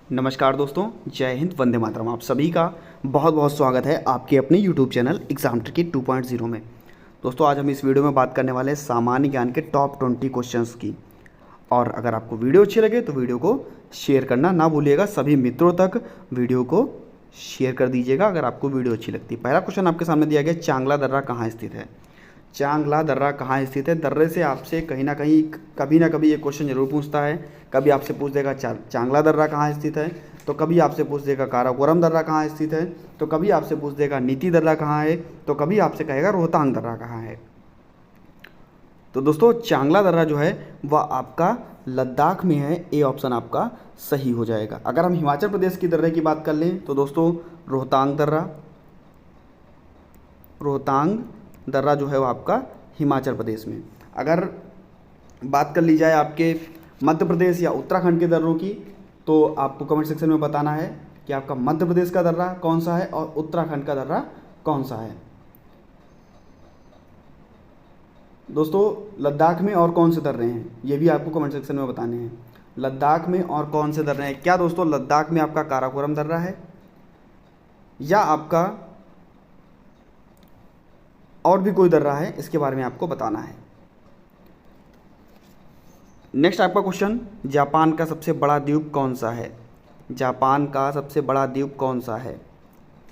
नमस्कार दोस्तों, जय हिंद, वंदे मातरम। आप सभी का बहुत बहुत स्वागत है आपके अपने यूट्यूब चैनल एग्जाम ट्रिकी 2.0 में। दोस्तों, आज हम इस वीडियो में बात करने वाले हैं सामान्य ज्ञान के टॉप 20 क्वेश्चंस की। और अगर आपको वीडियो अच्छी लगे तो वीडियो को शेयर करना ना भूलिएगा। सभी मित्रों तक वीडियो को शेयर कर दीजिएगा अगर आपको वीडियो अच्छी लगती है। पहला क्वेश्चन आपके सामने दिया गया, चांगला दर्रा कहाँ स्थित है। चांगला दर्रा कहाँ स्थित है। दर्रे से आपसे कहीं ना कहीं कभी ना कभी ये क्वेश्चन जरूर पूछता है। कभी आपसे पूछ देगा चांगला दर्रा कहाँ स्थित है, तो कभी आपसे पूछ देगा काराकोरम दर्रा कहाँ स्थित है, तो कभी आपसे पूछ देगा नीति दर्रा कहाँ है, तो कभी आपसे कहेगा रोहतांग दर्रा कहाँ है। तो दोस्तों, चांगला दर्रा जो है वह आपका लद्दाख में है। ए ऑप्शन आपका सही हो जाएगा। अगर हम हिमाचल प्रदेश की दर्रे की बात कर लें तो दोस्तों, रोहतांग दर्रा जो है वो आपका हिमाचल प्रदेश में। अगर बात कर ली जाए आपके मध्य प्रदेश या उत्तराखंड के दर्रों की, तो आपको कमेंट सेक्शन में बताना है कि आपका मध्य प्रदेश का दर्रा कौन सा है और उत्तराखंड का दर्रा कौन सा है। दोस्तों, लद्दाख में और कौन से दर्रे हैं ये भी आपको कमेंट सेक्शन में बताने हैं। लद्दाख में और कौन से दर्रे हैं। क्या दोस्तों, लद्दाख में आपका काराकोरम दर्रा है या आपका और भी कोई दर्रा है, इसके बारे में आपको बताना है। नेक्स्ट आपका क्वेश्चन, जापान का सबसे बड़ा द्वीप कौन सा है। जापान का सबसे बड़ा द्वीप कौन सा है।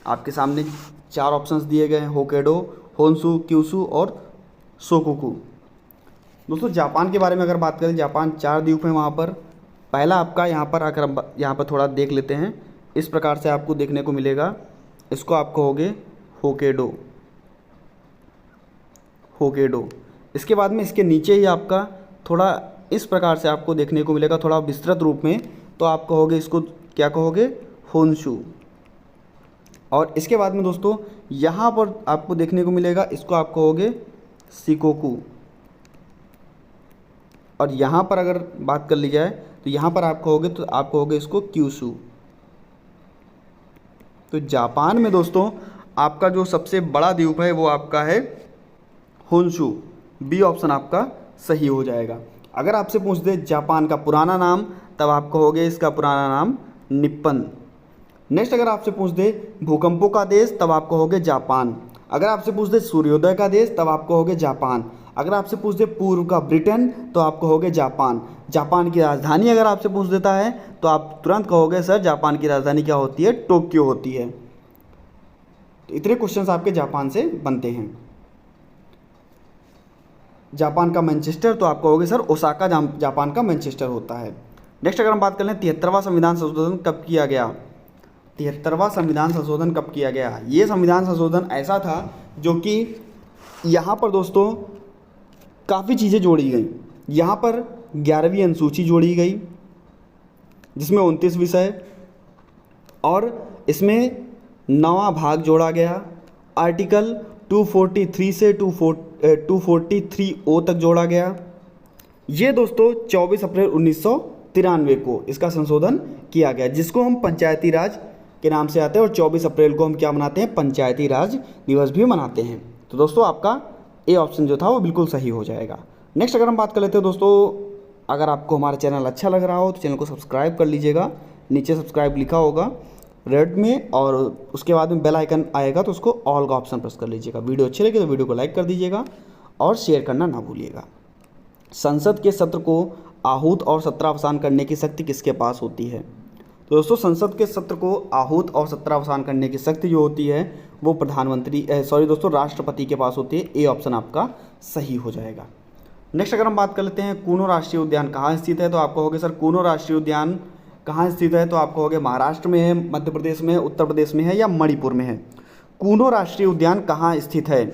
आपके सामने 4 ऑप्शंस दिए गए हैं, होक्काइडो, होन्शु, क्यूशु और शोकुकु। दोस्तों, जापान के बारे में अगर बात करें, जापान 4 द्वीप हैं वहाँ पर। पहला आपका यहाँ पर, अगर हम यहाँ पर थोड़ा देख लेते हैं, इस प्रकार से आपको देखने को मिलेगा। इसको आप कहोगे होक्काइडो। इसके बाद में इसके नीचे ही आपका थोड़ा इस प्रकार से आपको देखने को मिलेगा, थोड़ा विस्तृत रूप में, तो आप कहोगे इसको क्या कहोगे, होन्शु। और इसके बाद में दोस्तों, यहाँ पर आपको देखने को मिलेगा, इसको आप कहोगे शिकोकु। और यहाँ पर अगर बात कर ली जाए तो यहाँ पर आप कहोगे इसको क्यूशु। तो जापान में दोस्तों आपका जो सबसे बड़ा द्वीप है वो आपका है होन्शु। बी ऑप्शन आपका सही हो जाएगा। अगर आपसे पूछ दे जापान का पुराना नाम, तब आप कहोगे इसका पुराना नाम निप्पन। नेक्स्ट, अगर आपसे पूछ दे भूकंपों का देश, तब आप कहोगे जापान। अगर आपसे पूछ दे सूर्योदय का देश, तब आप कहोगे जापान। अगर आपसे पूछ दे पूर्व का ब्रिटेन, तो आप कहोगे जापान। जापान की राजधानी अगर आपसे पूछ देता है तो आप तुरंत कहोगे सर जापान की राजधानी क्या होती है, टोक्यो होती है। तो इतने क्वेश्चंस आपके जापान से बनते हैं। जापान का मैनचेस्टर, तो आप कहोगे सर ओसाका जापान का मैनचेस्टर होता है। नेक्स्ट, अगर हम बात कर लें 73वां संविधान संशोधन कब किया गया। 73वां संविधान संशोधन कब किया गया। ये संविधान संशोधन ऐसा था जो कि यहाँ पर दोस्तों काफ़ी चीज़ें जोड़ी गई। यहाँ पर 11वीं अनुसूची जोड़ी गई जिसमें 29 विषय, और इसमें 9वां भाग जोड़ा गया। आर्टिकल 243 से 243O तक जोड़ा गया। ये दोस्तों 24 अप्रैल 1993 को इसका संशोधन किया गया, जिसको हम पंचायती राज के नाम से आते हैं। और 24 अप्रैल को हम क्या मनाते हैं, पंचायती राज दिवस भी मनाते हैं। तो दोस्तों, आपका ए ऑप्शन जो था वो बिल्कुल सही हो जाएगा। नेक्स्ट, अगर हम बात कर लेते हैं दोस्तों, अगर आपको हमारा चैनल अच्छा लग रहा हो तो चैनल को सब्सक्राइब कर लीजिएगा। नीचे सब्सक्राइब लिखा होगा रेड में, और उसके बाद में बेल आइकन आएगा तो उसको ऑल का ऑप्शन प्रेस कर लीजिएगा। वीडियो अच्छी लगे तो वीडियो को लाइक कर दीजिएगा और शेयर करना ना भूलिएगा। संसद के सत्र को आहूत और सत्रावसान करने की शक्ति किसके पास होती है। तो दोस्तों, संसद के सत्र को आहूत और सत्रावसान करने की शक्ति जो होती है वो राष्ट्रपति के पास होती है। ए ऑप्शन आपका सही हो जाएगा। नेक्स्ट, अगर हम बात कर लेते हैं कूनो राष्ट्रीय उद्यान कहाँ स्थित है, तो आप कहोगे सर कूनो राष्ट्रीय उद्यान कहाँ स्थित है, तो आप कहोगे महाराष्ट्र में है, मध्य प्रदेश में है, उत्तर प्रदेश में है या मणिपुर में है। कूनो राष्ट्रीय उद्यान कहाँ स्थित है।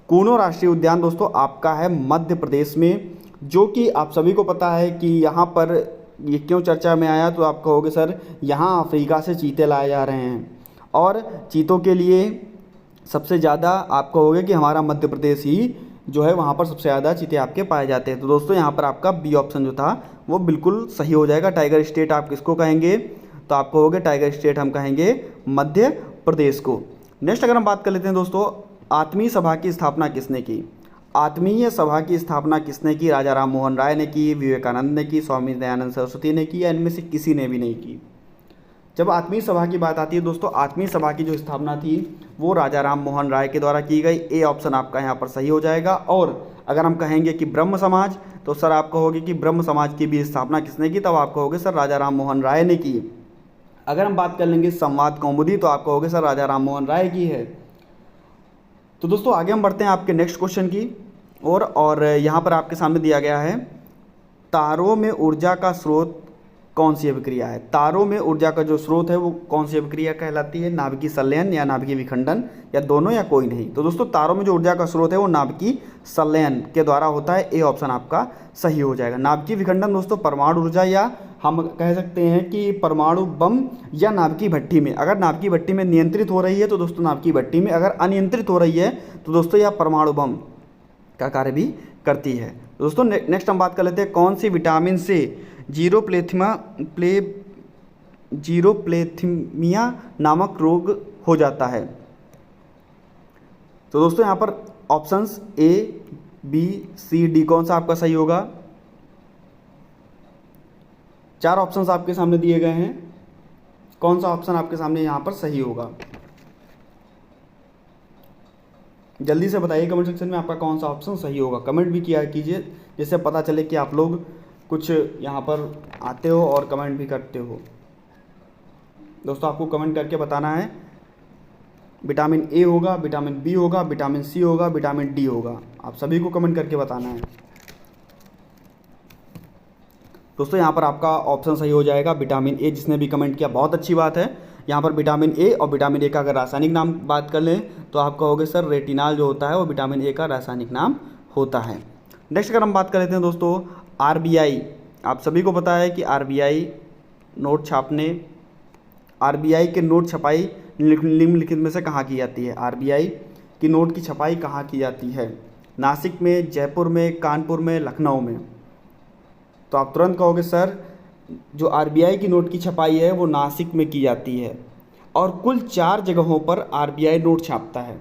कूनो राष्ट्रीय उद्यान दोस्तों आपका है मध्य प्रदेश में, जो कि आप सभी को पता है कि यहाँ पर ये क्यों चर्चा में आया, तो आप कहोगे सर यहाँ अफ्रीका से चीते लाए जा रहे हैं, और चीतों के लिए सबसे ज़्यादा आप कहोगे कि हमारा मध्य प्रदेश ही जो है वहाँ पर सबसे ज़्यादा चीते आपके पाए जाते हैं। तो दोस्तों, यहाँ पर आपका बी ऑप्शन जो था वो बिल्कुल सही हो जाएगा। टाइगर स्टेट आप किसको कहेंगे, तो आप कहोगे टाइगर स्टेट हम कहेंगे मध्य प्रदेश को। नेक्स्ट, अगर हम बात कर लेते हैं दोस्तों, आत्मीय सभा की स्थापना किसने की। आत्मीय सभा की स्थापना किसने की? राजा राम मोहन राय ने की, विवेकानंद ने की, स्वामी दयानंद सरस्वती ने की, या इनमें से किसी ने भी नहीं की? जब आत्मीय सभा की बात आती है दोस्तों, आत्मीय सभा की जो स्थापना थी वो राजा राम मोहन राय के द्वारा की गई। ए ऑप्शन आपका यहाँ पर सही हो जाएगा। और अगर हम कहेंगे कि ब्रह्म समाज, तो सर आप कहोगे कि ब्रह्म समाज की भी स्थापना किसने की, तब आप कहोगे सर राजा राम मोहन राय ने की। अगर हम बात कर लेंगे संवाद कौमुदी, तो आप कहोगे सर राजा राम मोहन राय की है। तो दोस्तों आगे हम बढ़ते हैं आपके नेक्स्ट क्वेश्चन की और यहाँ पर आपके सामने दिया गया है, तारों में ऊर्जा का स्रोत कौन सी अभिक्रिया है। तारों में ऊर्जा का जो स्रोत है वो कौन सी अभिक्रिया कहलाती है, नाभिकीय संलयन या नाभिकीय विखंडन, या दोनों या कोई नहीं। तो दोस्तों तारों में जो ऊर्जा का स्रोत है वो नाभिकीय संलयन के द्वारा होता है। ए ऑप्शन आपका सही हो जाएगा। नाभिकीय विखंडन दोस्तों परमाणु ऊर्जा, या हम कह सकते हैं कि परमाणु बम या नाभिकीय भट्टी में, अगर नाभिकीय भट्टी में नियंत्रित हो रही है तो दोस्तों नाभिकीय भट्टी में, अगर अनियंत्रित हो रही है तो दोस्तों यह परमाणु बम का कार्य भी करती है। तो दोस्तों नेक्स्ट हम बात कर लेते हैं, कौन सी विटामिन से जीरोप्लेथीमिया नामक रोग हो जाता है। तो दोस्तों यहाँ पर options A B C D कौन सा आपका सही होगा। 4 ऑप्शंस आपके सामने दिए गए हैं, कौन सा ऑप्शन आपके सामने यहाँ पर सही होगा, जल्दी से बताइए कमेंट सेक्शन में आपका कौन सा ऑप्शन सही होगा। कमेंट भी किया कीजिए जिससे पता चले कि आप लोग कुछ यहाँ पर आते हो और कमेंट भी करते हो। दोस्तों आपको कमेंट करके बताना है, विटामिन ए होगा, विटामिन बी होगा, विटामिन सी होगा, विटामिन डी होगा, आप सभी को कमेंट करके बताना है। दोस्तों यहाँ पर आपका ऑप्शन सही हो जाएगा विटामिन ए। जिसने भी कमेंट किया बहुत अच्छी बात है। यहाँ पर विटामिन ए, और विटामिन ए का अगर रासायनिक नाम बात कर लें तो आप कहोगे सर रेटिनॉल जो होता है वो विटामिन ए का रासायनिक नाम होता है। नेक्स्ट अगर हम बात कर लेते हैं दोस्तों आरबीआई, आप सभी को पता है कि आरबीआई नोट छापने, आरबीआई के नोट छपाई निम्नलिखित में से कहाँ की जाती है। आरबीआई की नोट की छपाई कहाँ की जाती है, नासिक में, जयपुर में, कानपुर में, लखनऊ में। तो आप तुरंत कहोगे सर जो आरबीआई की नोट की छपाई है वो नासिक में की जाती है, और कुल 4 जगहों पर आरबीआई नोट छापता है।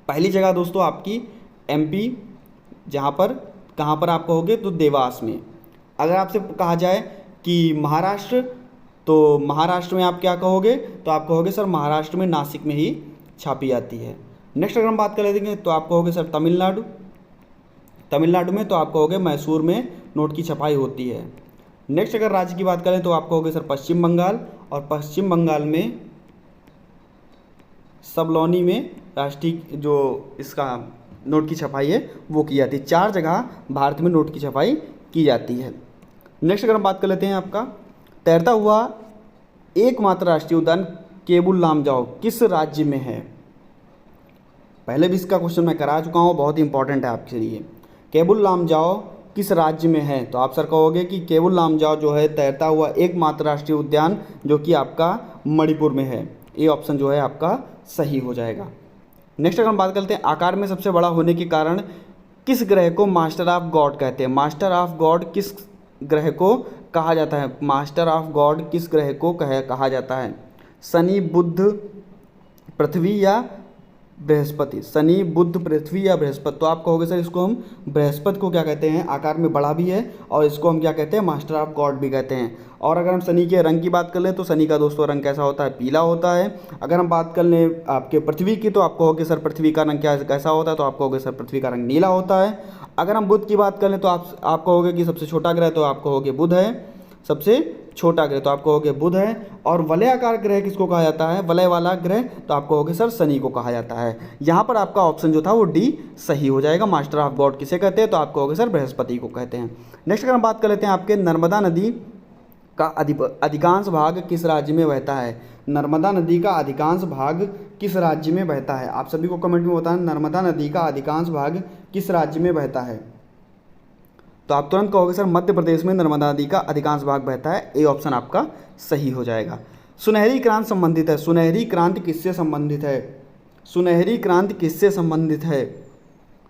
पहली जगह दोस्तों आपकी एमपी, जहाँ पर कहाँ पर आप कहोगे तो देवास में। अगर आपसे कहा जाए कि महाराष्ट्र, तो महाराष्ट्र में आप क्या कहोगे, तो आप कहोगे सर महाराष्ट्र में नासिक में ही छापी जाती है। नेक्स्ट अगर हम बात कर लेते हैं तो आप कहोगे सर तमिलनाडु, तमिलनाडु में तो आप कहोगे मैसूर में नोट की छपाई होती है। नेक्स्ट अगर राज्य की बात करें तो आप कहोगे सर पश्चिम बंगाल, और पश्चिम बंगाल में सबलौनी में राष्ट्रीय जो इसका नोट की छपाई है वो की जाती है। 4 जगह भारत में नोट की छपाई की जाती है। नेक्स्ट अगर हम बात कर लेते हैं आपका तैरता हुआ एकमात्र राष्ट्रीय उद्यान केबुल लामजाओ किस राज्य में है। पहले भी इसका क्वेश्चन मैं करा चुका हूँ, बहुत ही इंपॉर्टेंट है आपके लिए। केबुल लामजाओ किस राज्य में है, तो आप सर कहोगे कि केबुल लामजाओ जो है तैरता हुआ एकमात्र राष्ट्रीय उद्यान जो कि आपका मणिपुर में है। ये ऑप्शन जो है आपका सही हो जाएगा। नेक्स्ट अगर हम बात करते हैं आकार में सबसे बड़ा होने के कारण किस ग्रह को मास्टर ऑफ गॉड कहते हैं। मास्टर ऑफ गॉड किस ग्रह को कहा जाता है, मास्टर ऑफ गॉड किस ग्रह को कहा जाता है। शनि, बुध, पृथ्वी या बृहस्पति। शनि, बुध, पृथ्वी या बृहस्पति। तो आप कहोगे सर इसको हम बृहस्पति को क्या कहते हैं, आकार में बड़ा भी है और इसको हम क्या कहते हैं, मास्टर ऑफ गॉड भी कहते हैं। और अगर हम शनि के रंग की बात कर लें तो शनि का दोस्तों रंग कैसा होता है, पीला होता है। अगर हम बात कर लें आपके पृथ्वी की तो आप कहोगे सर पृथ्वी का रंग कैसा होता है, तो आप कहोगे सर पृथ्वी का रंग नीला होता है। अगर हम बुध की बात कर लें तो आप कहोगे कि सबसे छोटा ग्रह, तो आप कहोगे बुध है सबसे छोटा ग्रह, तो आप कहोगे बुध है। और वलयाकार ग्रह किसको कहा जाता है, वलय वाला ग्रह, तो आप कहोगे सर शनि को कहा जाता है। यहाँ पर आपका ऑप्शन जो था वो डी सही हो जाएगा। मास्टर ऑफ गॉड किसे कहते हैं, तो आप कहोगे सर बृहस्पति को कहते हैं। नेक्स्ट अगर हम बात कर लेते हैं आपके नर्मदा नदी का अधिकांश भाग किस राज्य में बहता है। नर्मदा नदी का अधिकांश भाग किस राज्य में बहता है, आप सभी को कमेंट में बताएं नर्मदा नदी का अधिकांश भाग किस राज्य में बहता है। तो आप तुरंत कहोगे सर मध्य प्रदेश में नर्मदा नदी का अधिकांश भाग बहता है। ए ऑप्शन आपका सही हो जाएगा। सुनहरी क्रांति संबंधित है, सुनहरी क्रांति किससे संबंधित है, सुनहरी क्रांति किससे संबंधित है।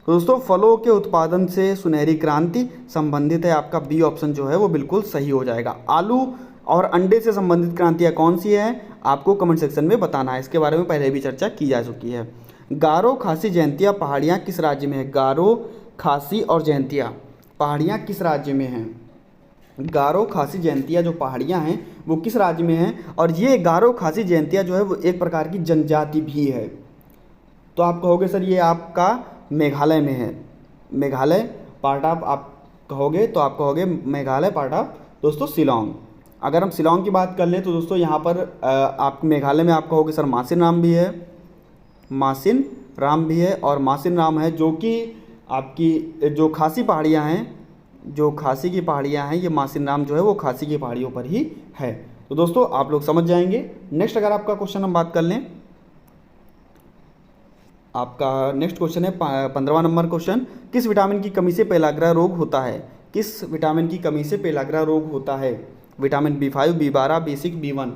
तो दोस्तों फलों के उत्पादन से सुनहरी क्रांति संबंधित है। आपका बी ऑप्शन जो है वो बिल्कुल सही हो जाएगा। आलू और अंडे से संबंधित क्रांतियाँ कौन सी है, आपको कमेंट सेक्शन में बताना है। इसके बारे में पहले भी चर्चा की जा चुकी है। गारो, खासी, जयंतिया पहाड़ियाँ किस राज्य में है। गारो, खासी और जयंतिया पहाड़ियाँ किस राज्य में हैं। गारो खासी जयंतिया जो पहाड़ियाँ हैं वो किस राज्य में हैं, और ये गारो खासी जयंतिया जो है वो एक प्रकार की जनजाति भी है। तो आप कहोगे सर ये आपका मेघालय में है, मेघालय पार्ट ऑफ आप कहोगे तो आप कहोगे मेघालय पार्ट ऑफ दोस्तों शिलोंग। अगर हम शिलोंग की बात कर लें तो दोस्तों यहाँ पर आप मेघालय में आप कहोगे सर मासिन राम भी है, मासिन राम भी है, और मासिन राम है जो कि आपकी जो खासी पहाड़ियाँ हैं, जो खासी की पहाड़ियाँ हैं, ये मासिन राम जो है वो खासी की पहाड़ियों पर ही है। तो दोस्तों आप लोग समझ जाएंगे। नेक्स्ट अगर आपका क्वेश्चन हम बात कर लें, आपका नेक्स्ट क्वेश्चन है 15वां नंबर क्वेश्चन, किस विटामिन की कमी से पेलाग्रा रोग होता है? किस विटामिन की कमी से पेलाग्रा रोग होता है? Vitamin B5, B12, B6, B1।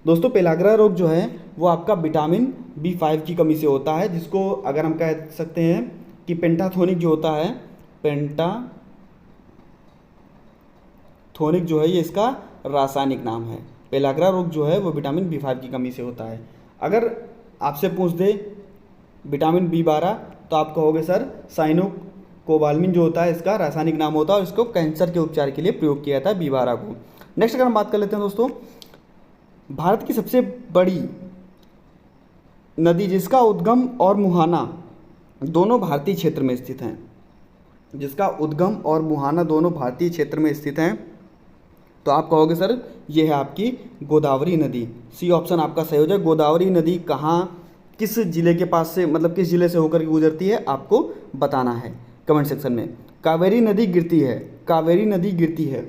दोस्तों पेलाग्रा रोग जो है वो आपका विटामिन B5 की कमी से होता है, जिसको अगर हम कह सकते हैं कि पेंटाथोनिक जो होता है, पेंटाथोनिक जो है ये इसका रासायनिक नाम है। पेलाग्रा रोग जो है वो विटामिन B5 की कमी से होता है। अगर आपसे पूछ दे विटामिन B12 तो आप कहोगे सर साइनोकोबाल्मिन जो होता है इसका रासायनिक नाम होता है, और इसको कैंसर के उपचार के लिए प्रयोग किया जाता है B12 को। नेक्स्ट अगर हम बात कर लेते हैं दोस्तों, भारत की सबसे बड़ी नदी जिसका उद्गम और मुहाना दोनों भारतीय क्षेत्र में स्थित हैं, जिसका उद्गम और मुहाना दोनों भारतीय क्षेत्र में स्थित हैं, तो आप कहोगे सर ये है आपकी गोदावरी नदी। सी ऑप्शन आपका सही हो जाए। गोदावरी नदी कहाँ किस जिले के पास से, मतलब किस जिले से होकर के गुजरती है आपको बताना है कमेंट सेक्शन में। कावेरी नदी गिरती है, कावेरी नदी गिरती है,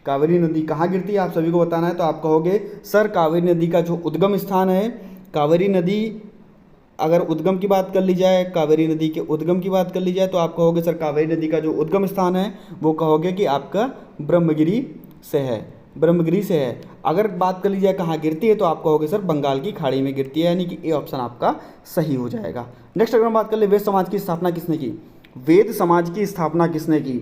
कावेरी नदी कहाँ गिरती है आप सभी को बताना है। तो आप कहोगे सर कावेरी नदी का जो उद्गम स्थान है, कावेरी नदी अगर उद्गम की बात कर ली जाए, कावेरी नदी के उद्गम की बात कर ली जाए तो आप कहोगे सर कावेरी नदी का जो उद्गम स्थान है वो कहोगे कि आपका ब्रह्मगिरी से है, ब्रह्मगिरी से है। अगर बात कर ली जाए कहाँ गिरती है तो आप कहोगे सर बंगाल की खाड़ी में गिरती है, यानी कि ए ऑप्शन आपका सही हो जाएगा। नेक्स्ट अगर हम बात कर ले वेद समाज की स्थापना किसने की? वेद समाज की स्थापना किसने की?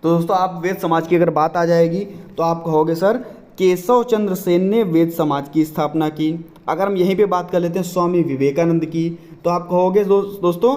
तो दोस्तों आप वेद समाज की अगर बात आ जाएगी तो आप कहोगे सर केशव चंद्र सेन ने वेद समाज की स्थापना की। अगर हम यहीं पे बात कर लेते हैं स्वामी विवेकानंद की तो आप कहोगे दोस्तों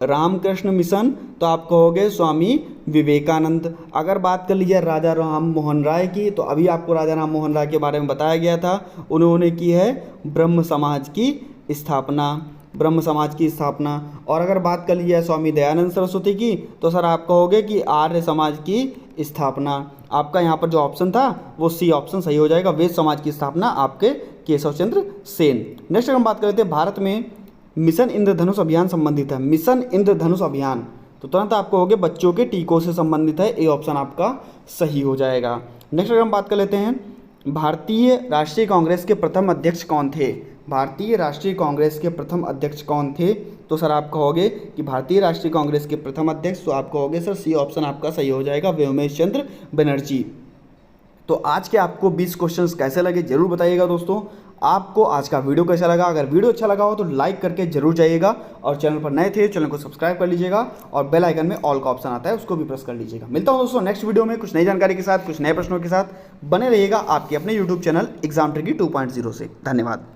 रामकृष्ण मिशन, तो आप कहोगे स्वामी विवेकानंद। अगर बात कर लीजिए राजा राम मोहन राय की, तो अभी आपको राजा राम मोहन राय के बारे में बताया गया था, उन्होंने की है ब्रह्म समाज की स्थापना, ब्रह्म समाज की स्थापना। और अगर बात कर लीजिए स्वामी दयानंद सरस्वती की तो सर आप कहोगे कि आर्य समाज की स्थापना। आपका यहाँ पर जो ऑप्शन था वो सी ऑप्शन सही हो जाएगा। वेद समाज की स्थापना आपके केशव चंद्र सेन। नेक्स्ट हम बात कर लेते हैं भारत में मिशन इंद्रधनुष अभियान संबंधित है, मिशन इंद्रधनुष अभियान, तो तुरंत आप कहोगे बच्चों के टीकों से संबंधित है, ए ऑप्शन आपका सही हो जाएगा। नेक्स्ट अगर हम बात कर लेते हैं भारतीय राष्ट्रीय कांग्रेस के प्रथम अध्यक्ष कौन थे? भारतीय राष्ट्रीय कांग्रेस के प्रथम अध्यक्ष कौन थे? तो सर आप कहोगे कि भारतीय राष्ट्रीय कांग्रेस के प्रथम अध्यक्ष, तो आप कहोगे सर सी ऑप्शन आपका सही हो जाएगा, व्योमेश चंद्र बनर्जी। तो आज के आपको 20 क्वेश्चंस कैसे लगे जरूर बताइएगा दोस्तों। आपको आज का वीडियो कैसा लगा? अगर वीडियो अच्छा लगा हो तो लाइक करके जरूर जाइएगा, और चैनल पर नए थे चैनल को सब्सक्राइब कर लीजिएगा, और बेल आइकन में ऑल का ऑप्शन आता है उसको भी प्रेस कर लीजिएगा। मिलता हूं दोस्तों नेक्स्ट वीडियो में कुछ नई जानकारी के साथ, कुछ नए प्रश्नों के साथ। बने रहिएगा आपके अपने यूट्यूब चैनल एग्जाम ट्रिकी 2.0 से। धन्यवाद।